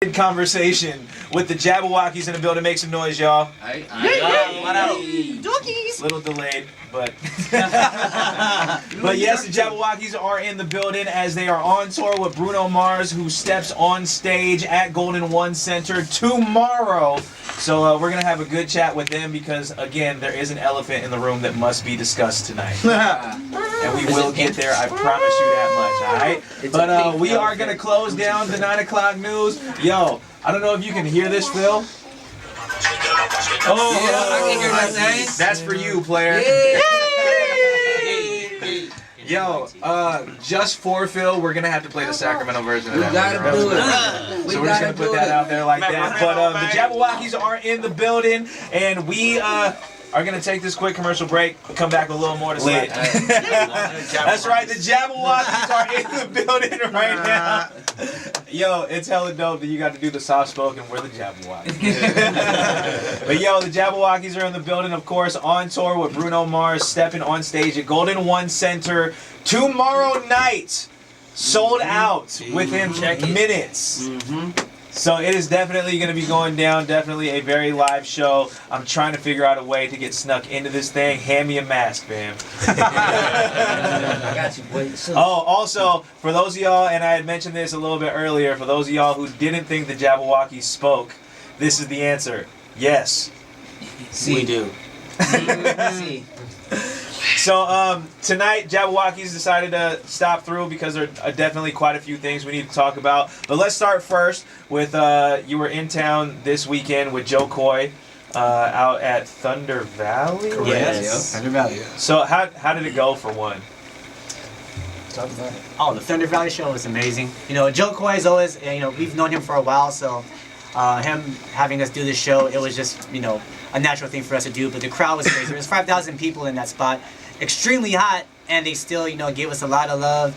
Conversation with the Jabbawockeez in the building. Make some noise, y'all. What up? Little delayed, but but yes, the Jabbawockeez are in the building as they are on tour with Bruno Mars, who steps on stage at Golden One Center tomorrow. So we're gonna have a good chat with them because again, there is an elephant in the room that must be discussed tonight, and we will get there. I promise you that much. All right. But we are gonna close down the 9 o'clock news. Yo, I don't know if you can hear this, Phil. Oh, yeah, I can hear that thing. That's for you, player. Yo, just for Phil, we're gonna have to play the Sacramento version of that. We gotta do it. So we're just gonna put that out there like that. But the Jabbawockeez are in the building, and we are gonna take this quick commercial break. Come back with a little more to say. That's right, the Jabbawockeez are in the building right now. Yo, it's hella dope that you got to do the soft spoken. We're the Jabbawockeez. But yo, the Jabbawockeez are in the building, of course, on tour with Bruno Mars, stepping on stage at Golden One Center tomorrow night. Sold out within minutes. So it is definitely going to be going down, definitely a very live show. I'm trying to figure out a way to get snuck into this thing. Hand me a mask, fam. I got you, boy. Oh, also, for those of y'all, and I had mentioned this a little bit earlier, for those of y'all who didn't think the Jabbawockeez spoke, this is the answer. Yes. We do. See. So tonight, Jabbawockeez decided to stop through because there are definitely quite a few things we need to talk about. But let's start first with you were in town this weekend with Jo Koy out at Thunder Valley? Correct. Yes. Thunder Valley. So how did it go for one? Talk about it. Oh, the Thunder Valley show was amazing. You know, Jo Koy is always, you know, we've known him for a while, so him having us do this show, it was just, you know, a natural thing for us to do. But the crowd was crazy. There was 5,000 people in that spot. Extremely hot, and they still, you know, gave us a lot of love.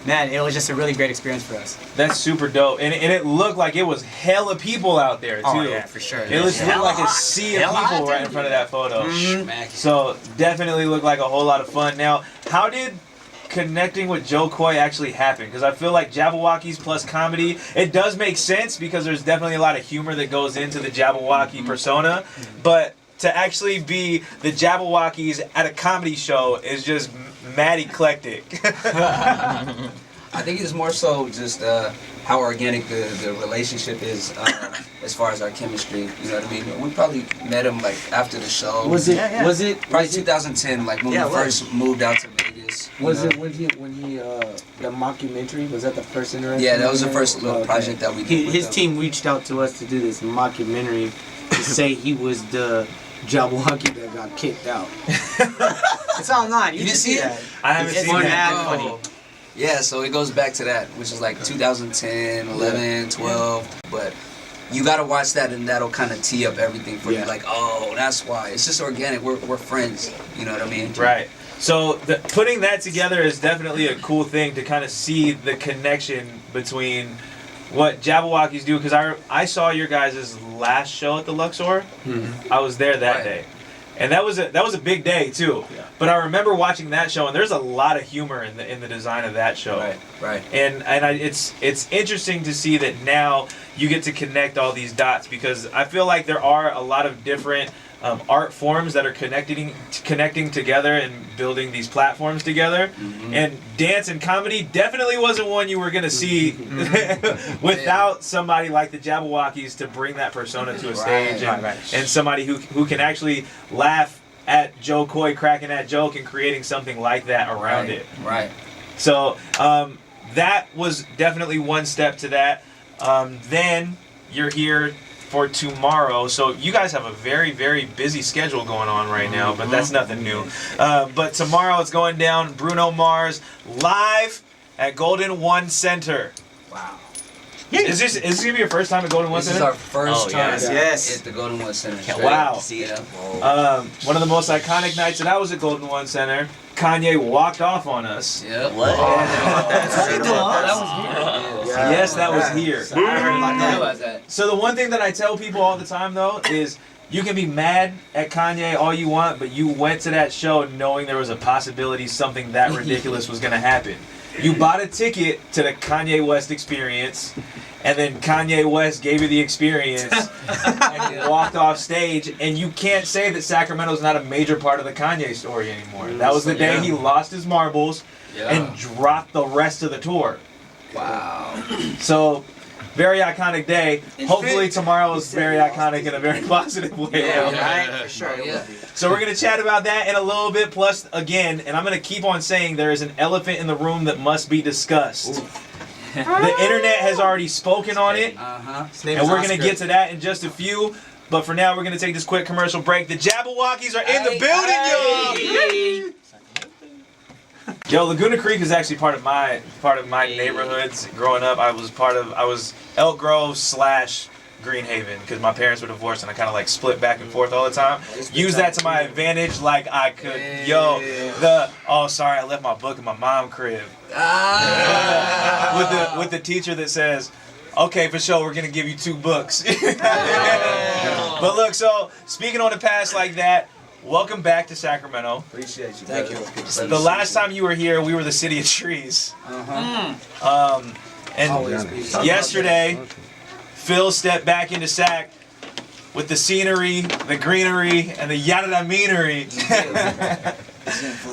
Man, it was just a really great experience for us. That's super dope. And it looked like it was hella people out there, too. Oh, yeah, for sure. It looked like a sea of people right in front of that photo. So definitely looked like a whole lot of fun. Now, how did connecting with Jo Koy actually happen? Because I feel like Jabbawockeez plus comedy, it does make sense because there's definitely a lot of humor that goes into the Jabbawockeez persona, but to actually be the Jabbawockeez at a comedy show is just mad eclectic. I think it's more so just how organic the relationship is as far as our chemistry. You know what I mean? We probably met him like after the show. Was it probably 2010? Like when we first moved out to Vegas. Was it when he the mockumentary? Was that the first interaction? Yeah, that was the first little project that we did. His team reached out to us to do this mockumentary to say he was the Jabbawockeez that got kicked out. It's online. You didn't see it? I haven't seen that. Funny. Yeah, so it goes back to that, which is like 2010, 11, 12. But you gotta watch that, and that'll kind of tee up everything for you. Like, oh, that's why. It's just organic. We're friends. You know what I mean? Right. So putting that together is definitely a cool thing to kind of see the connection between what Jabbawockeez do, because I saw your guys' last show at the Luxor. I was there that day, and that was a big day too. Yeah. But I remember watching that show, and there's a lot of humor in the design of that show. Right. And it's interesting to see that now you get to connect all these dots, because I feel like there are a lot of different art forms that are connecting together and building these platforms together. And dance and comedy definitely wasn't one you were going to see without somebody like the Jabbawockeez to bring that persona to a stage, and somebody who can actually laugh at Jo Koy cracking that joke and creating something like that around it. Right. So that was definitely one step to that. Then you're here for tomorrow, so you guys have a very, very busy schedule going on right now, but that's nothing new. But tomorrow it's going down, Bruno Mars live at Golden One Center. Wow. Is this gonna be your first time at Golden One Center? This is our first time yes. at the Golden One Center. Wow. See it. One of the most iconic nights that I was at Golden One Center, Kanye walked off on us. Yep. What? Yes, that was here. I heard about that. So the one thing that I tell people all the time though is you can be mad at Kanye all you want, but you went to that show knowing there was a possibility something that ridiculous was gonna happen. You bought a ticket to the Kanye West experience, and then Kanye West gave you the experience and walked off stage, and you can't say that Sacramento's not a major part of the Kanye story anymore. That was the day he lost his marbles and dropped the rest of the tour. Wow. So, very iconic day. Hopefully tomorrow is very iconic in a very positive way. Right? For sure. So we're going to chat about that in a little bit. Plus, again, and I'm going to keep on saying there is an elephant in the room that must be discussed. The internet has already spoken on it. And we're going to get to that in just a few. But for now, we're going to take this quick commercial break. The Jabbawockeez are in the building, y'all! Yo, Laguna Creek is actually part of my neighborhoods. Growing up, I was Elk Grove / Greenhaven because my parents were divorced and I kind of like split back and forth all the time. Use that to my advantage, like I could. Yo, sorry, I left my book in my mom's crib. With the teacher that says, okay, for sure, we're gonna give you 2 books. But look, so speaking on the past like that. Welcome back to Sacramento. Appreciate you. Thank you. The last time you were here, we were the city of trees. And yesterday, Phil stepped back into Sac with the scenery, the greenery, and the yada-da-meanery.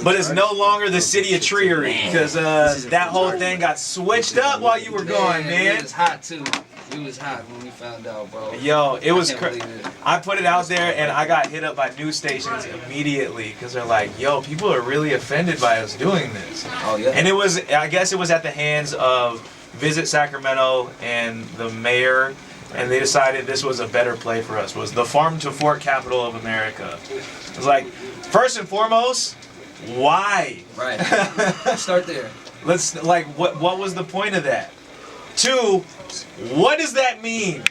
But it's no longer the city of treery because that whole thing got switched up while you were gone, man. It was hot too. It was hot when we found out, bro. Yo, it was crazy. I put it out there and I got hit up by news stations immediately because they're like, yo, people are really offended by us doing this. Oh, yeah. And I guess it was at the hands of Visit Sacramento and the mayor, and they decided this was a better play for us, was the farm to fork capital of America. It was like, first and foremost, why? Right. Start there. What was the point of that? 2, what does that mean?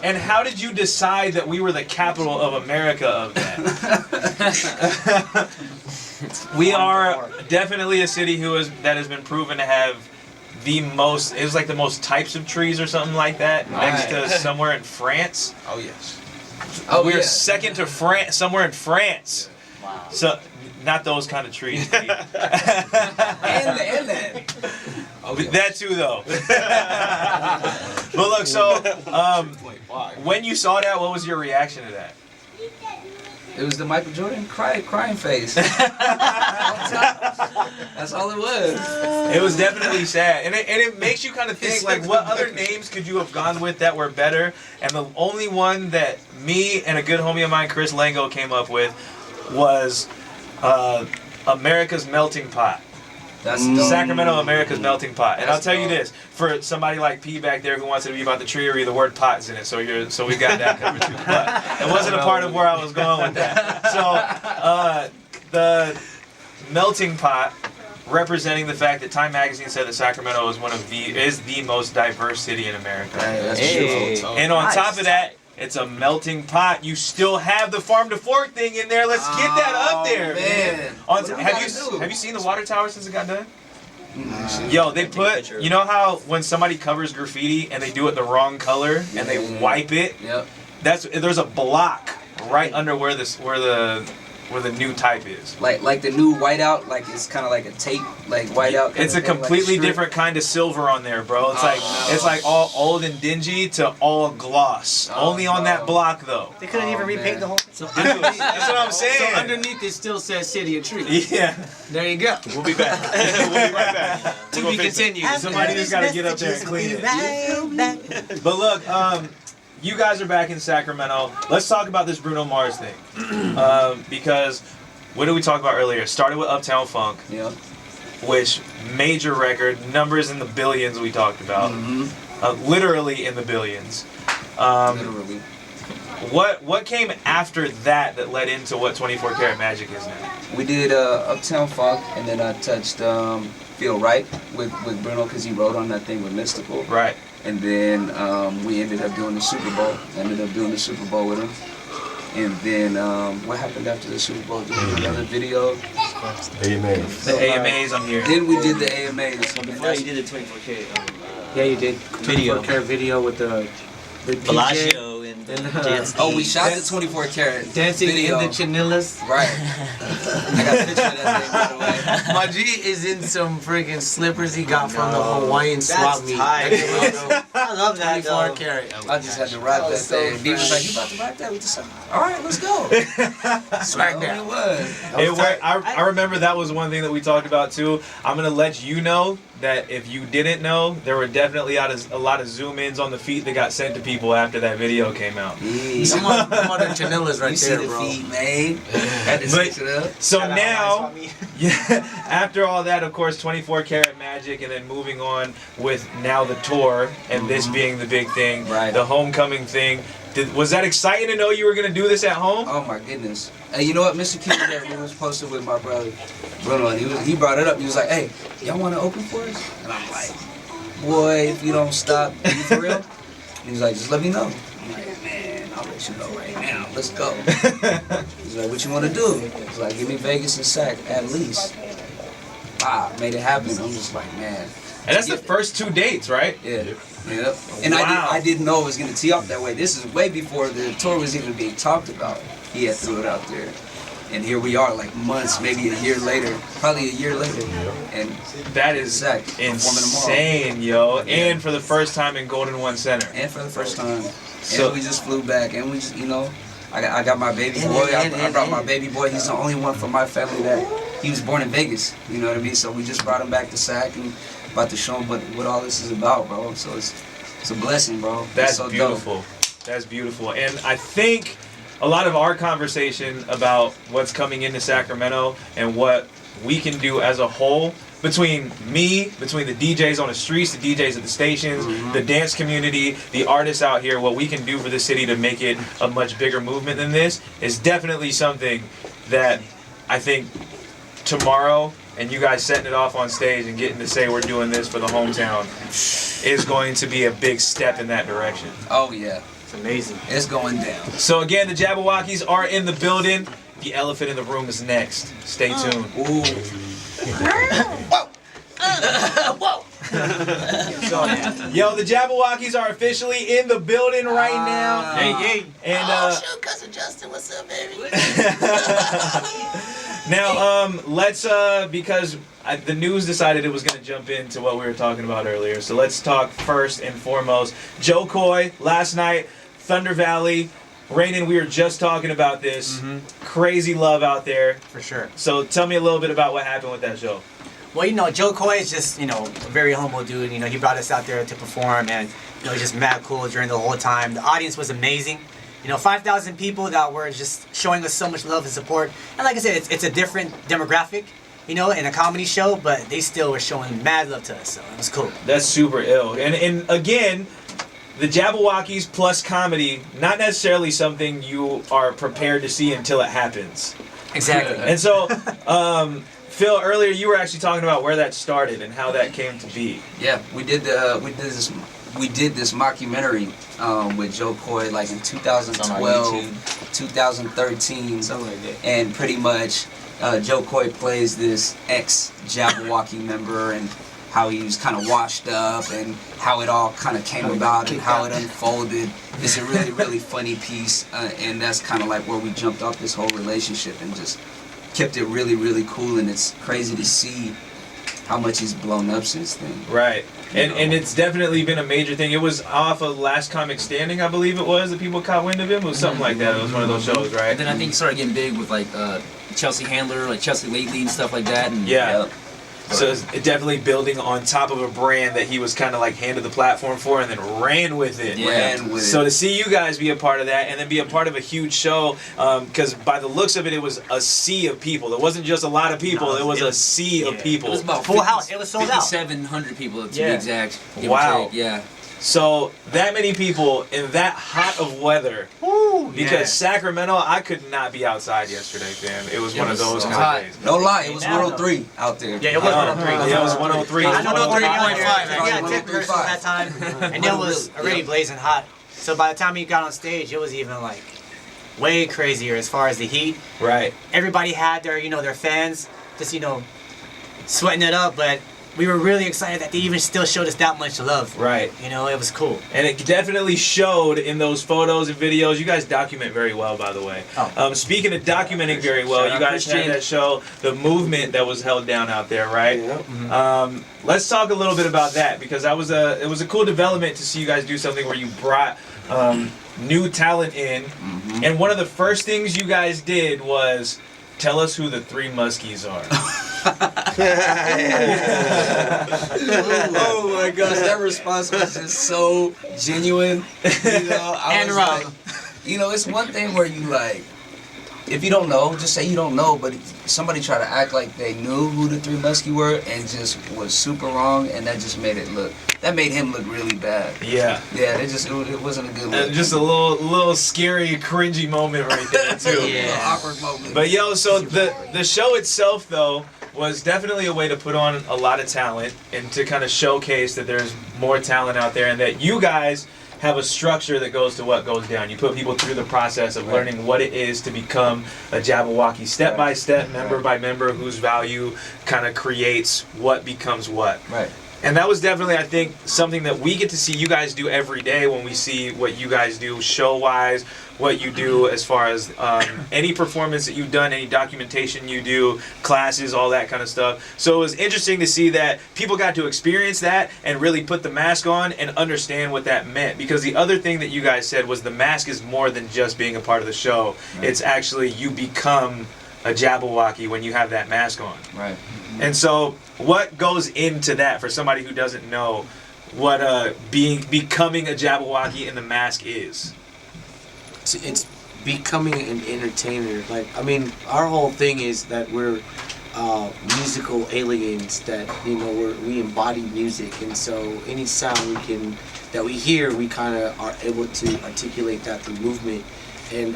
And how did you decide that we were the capital of America of that? We are definitely a city that has been proven to have the most, it was like the most types of trees or something like that, next to somewhere in France. Oh, yes. We're second to France, somewhere in France. Wow. So, not those kind of trees. and that. That too, though. But look, so when you saw that, what was your reaction to that? It was the Michael Jordan crying face. That's all it was. It was definitely sad, and it makes you kind of think like, what other names could you have gone with that were better? And the only one that me and a good homie of mine, Chris Lango, came up with was America's Melting Pot. That's Sacramento, America's melting pot. And I'll tell you this, for somebody like P back there who wants it to be about the treery, the word pot's in it, so we got that covered too. But it wasn't a part of where I was going with that. So the melting pot, representing the fact that Time Magazine said that Sacramento is is the most diverse city in America. That's true. And on top of that, it's a melting pot. You still have the farm to fork thing in there. Let's get that up there, man. Have you seen the water tower since it got done? Yo, they put, you know how when somebody covers graffiti and they do it the wrong color and they wipe it? Yep. There's a block right under where the new type is. Like the new whiteout, like it's kind of like a tape, like whiteout. It's a completely different kind of silver on there, bro. It's like all old and dingy to all gloss. Only on that block though. They couldn't even repaint the whole thing. So that's what I'm saying. So underneath it still says City of Trees. Yeah. There you go. We'll be back. We'll be right back. To be continued. Somebody just gotta get up there and clean it. But look, you guys are back in Sacramento. Let's talk about this Bruno Mars thing. Because what did we talk about earlier? It started with Uptown Funk. Yeah. Which major record, numbers in the billions we talked about. Literally in the billions. Literally. What came after that led into what 24 Karat Magic is now? We did Uptown Funk, and then I touched Feel Right with Bruno because he wrote on that thing with Mystical. Right. And then we ended up doing the Super Bowl. Ended up doing the Super Bowl with him. And then what happened after the Super Bowl? Did we do another video? AMAs. The AMAs, I'm here. Then we did the AMAs. Before you did the 24K Yeah, you did. Video. 24 Karat video with the Bellagio and Oh, we shot the 24 karat Dancing video. in the chanillas. Right. I got a picture of that thing, by the way. My G is in some freaking slippers he got from the Hawaiian swap meet. I love that 24 though. karat. I just had to rap that thing. D was like, "You about to rap that with the song? All right, let's go." Smack that. It was. I remember that was one thing that we talked about too. I'm gonna let you know that if you didn't know, there were definitely a lot of zoom ins on the feet that got sent to people after that video came out. Yeah. Some of the chanillas right You there, see the bro. feet, man. Had to switch it up. So now, yeah, after all that, of course, 24 Karat Magic, and then moving on with now the tour, and this being the big thing, Right. the homecoming thing. Was that exciting to know you were going to do this at home? Oh my goodness. Hey, you know what? Mr. Q there, we was posted with my brother Bruno, and he brought it up. He was like, "Hey, y'all want to open for us?" And I'm like, "Boy, if you don't stop, are you for real?" And he was like, "Just let me know." I'm like, "Man, I'll let you know right now. Let's go." He's like, "What you want to do?" He's like, "Give me Vegas and Sac at least." Made it happen. I'm just like, man. And that's the first 2 dates, right? Yeah. Yep. And Wow. I didn't know it was gonna tee off that way. This is way before the tour was even being talked about. He had threw it out there. And here we are, like months, maybe a year later, probably a year later. And That is Sac performing insane, yo. And for the first time in Golden One Center. and for the first time. So- And we just flew back, and we just, I got my baby boy. I brought my baby boy. He's the only one from my family that he was born in Vegas. You know what I mean? So we just brought him back to Sac and about to show him what all this is about, bro. So it's a blessing, bro. That's It's so beautiful. dope. That's beautiful. And I think a lot of our conversation about what's coming into Sacramento and what we can do as a whole, between the DJs on the streets, the DJs at the stations, the dance community, the artists out here, what we can do for the city to make it a much bigger movement than this is definitely something that I think tomorrow, and you guys setting it off on stage and getting to say we're doing this for the hometown is going to be a big step in that direction. Oh yeah, It's amazing. it's going down. So again, the Jabbawockeez are in the building. The elephant in the room is next. Stay tuned. Ooh. Yo, the Jabbawockeez are officially in the building right now. Hey. And cousin Justin, what's up, baby? now, let's because the news decided it was going to jump into what we were talking about earlier. So let's talk first and foremost. Jo Koy last night, Thunder Valley. Rainin, we were just talking about this. Crazy love out there. For sure. So tell me a little bit about what happened with that show. Well, Jo Koy is just, a very humble dude. He brought us out there to perform, and, just mad cool during the whole time. The audience was amazing. 5,000 people that were just showing us so much love and support. And like I said, it's a different demographic, in a comedy show, but they still were showing mad love to us, so it was cool. That's super ill. And again, the Jabbawockeez plus comedy, not necessarily something you are prepared to see until it happens. Exactly. And so, Phil, earlier you were actually talking about where that started and how that came to be. Yeah, we did this mockumentary with Jo Koy like in 2012, 2013, Something like that. and pretty much Jo Koy plays this ex-Jabberwocky member and how he was kind of washed up and how it all kind of came about and how it unfolded. It's a really, really funny piece, and that's kind of like where we jumped off this whole relationship and just kept it really, really cool. And it's crazy to see how much he's blown up since then. Right. And it's definitely been a major thing. It was off of Last Comic Standing, I believe it was, that people caught wind of him. It was something like that. It was one of those shows, right? And then I think he started getting big with like Chelsea Handler, like Chelsea Lately and stuff like that. And Yeah. So it's definitely building on top of a brand that he was kind of like handed the platform for and then ran with it. Yeah. Ran with So it. to see you guys be a part of that and then be a part of a huge show, because by the looks of it, it was a sea of people. It wasn't just a lot of people. No, it was it a was- sea of yeah. people. It was about Full house. It was sold out. 5,700 people to Yeah. be exact. give or Wow. take. Yeah. So that many people in that hot of weather. Because Sacramento, I could not be outside yesterday, fam. It was one of those kind hot. of days. No lie, it was Yeah. 103 out there. Yeah, it was 103. Yeah, it was 103. I know 103.5, Yeah, actually. tip rehearsal at that time, and it was already blazing hot. So by the time he got on stage, it was even like way crazier as far as the heat. Right. Everybody had their, their fans, just sweating it up. But we were really excited that they even still showed us that much love. Right. You know, it was cool. And it definitely showed in those photos and videos. You guys document very well, by the way. Oh. Speaking of documenting very well, you guys had that show, the movement that was held down out there, right? Yeah. Let's talk a little bit about that, because it was a cool development to see you guys do something where you brought new talent in. And one of the first things you guys did was tell us who the Three Muskies are. Oh my gosh, that response was just so genuine. You know, I was like, you know, it's one thing where you like, if you don't know, just say you don't know. But somebody try to act like they knew who the Three Muskies were and just was super wrong, and that just made him look really bad. Yeah. Yeah, it wasn't a good look. Just a little scary, cringy moment right there too. A little awkward moment. But yo, so the show itself though was definitely a way to put on a lot of talent and to kind of showcase that there's more talent out there and that you guys have a structure that goes to what goes down. You put people through the process of learning what it is to become a Jabbawockeez, step by step, member by member, whose value kind of creates what becomes what. Right. And that was definitely, I think, something that we get to see you guys do every day when we see what you guys do show-wise, what you do as far as any performance that you've done, any documentation you do, classes, all that kind of stuff. So it was interesting to see that people got to experience that and really put the mask on and understand what that meant. Because the other thing that you guys said was the mask is more than just being a part of the show. Right. It's actually you become a Jabbawockeez when you have that mask on. Right. And so what goes into that for somebody who doesn't know what becoming a Jabbawockeez in the mask is? It's becoming an entertainer. Like, I mean, our whole thing is that we're musical aliens, that, you know, we embody music, and so any sound that we hear, we kind of are able to articulate that through movement. And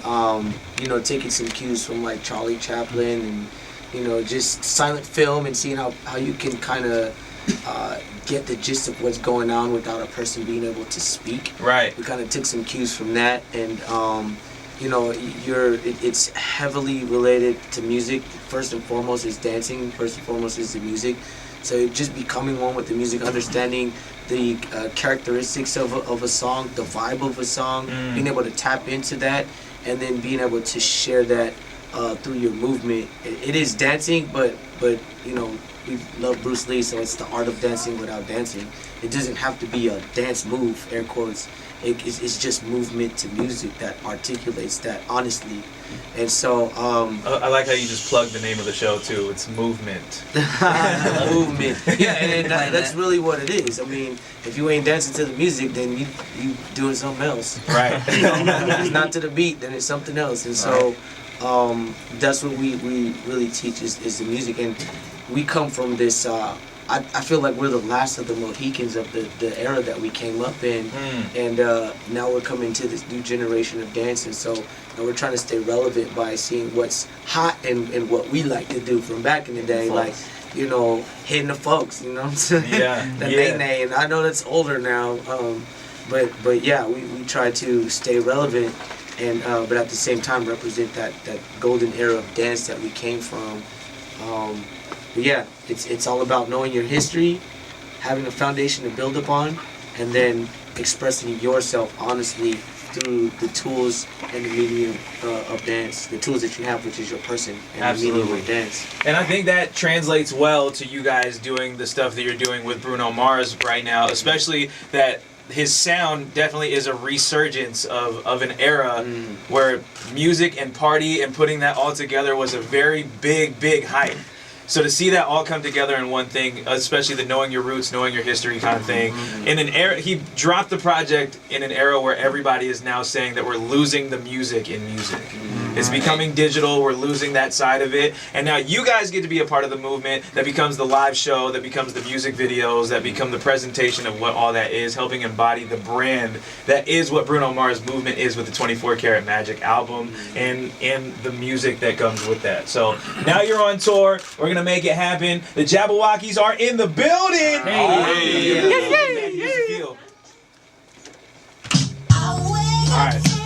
you know, taking some cues from like Charlie Chaplin and, you know, just silent film, and seeing how you can kind of get the gist of what's going on without a person being able to speak. Right. We kind of took some cues from that, and you know, it's heavily related to music. First and foremost is dancing. First and foremost is the music. So just becoming one with the music, understanding the characteristics of a song, the vibe of a song, being able to tap into that, and then being able to share that through your movement. It is dancing, but you know, we love Bruce Lee, so it's the art of dancing without dancing. It doesn't have to be a dance move, air quotes. It's just movement to music that articulates that honestly. And so I like how you just plugged the name of the show too. It's movement. Movement. Yeah, and that's really what it is. I mean, if you ain't dancing to the music, then you doing something else. Right. You know, if it's not to the beat, then it's something else. And so that's what we really teach is the music. And we come from this I feel like we're the last of the Mohicans of the era that we came up in, and now we're coming to this new generation of dancing. So we're trying to stay relevant by seeing what's hot and what we like to do from back in the day, like, you know, hitting the folks, you know what I'm saying? Yeah. The nay-nay, and I know that's older now, but yeah, we try to stay relevant, and but at the same time represent that golden era of dance that we came from. But yeah, it's all about knowing your history, having a foundation to build upon, and then expressing yourself honestly through the tools and the medium of dance, the tools that you have, which is your person, and the medium of dance. And I think that translates well to you guys doing the stuff that you're doing with Bruno Mars right now, especially that his sound definitely is a resurgence of an era where music and party and putting that all together was a very big hype. So to see that all come together in one thing, especially the knowing your roots, knowing your history kind of thing, in an era, he dropped the project in an era where everybody is now saying that we're losing the music in music. It's becoming digital, we're losing that side of it, and now you guys get to be a part of the movement that becomes the live show, that becomes the music videos, that become the presentation of what all that is, helping embody the brand that is what Bruno Mars movement is with the 24 Karat Magic album and the music that comes with that. So now you're on tour, we're going to make it happen. The Jabbawockeez are in the building! Hey! All right.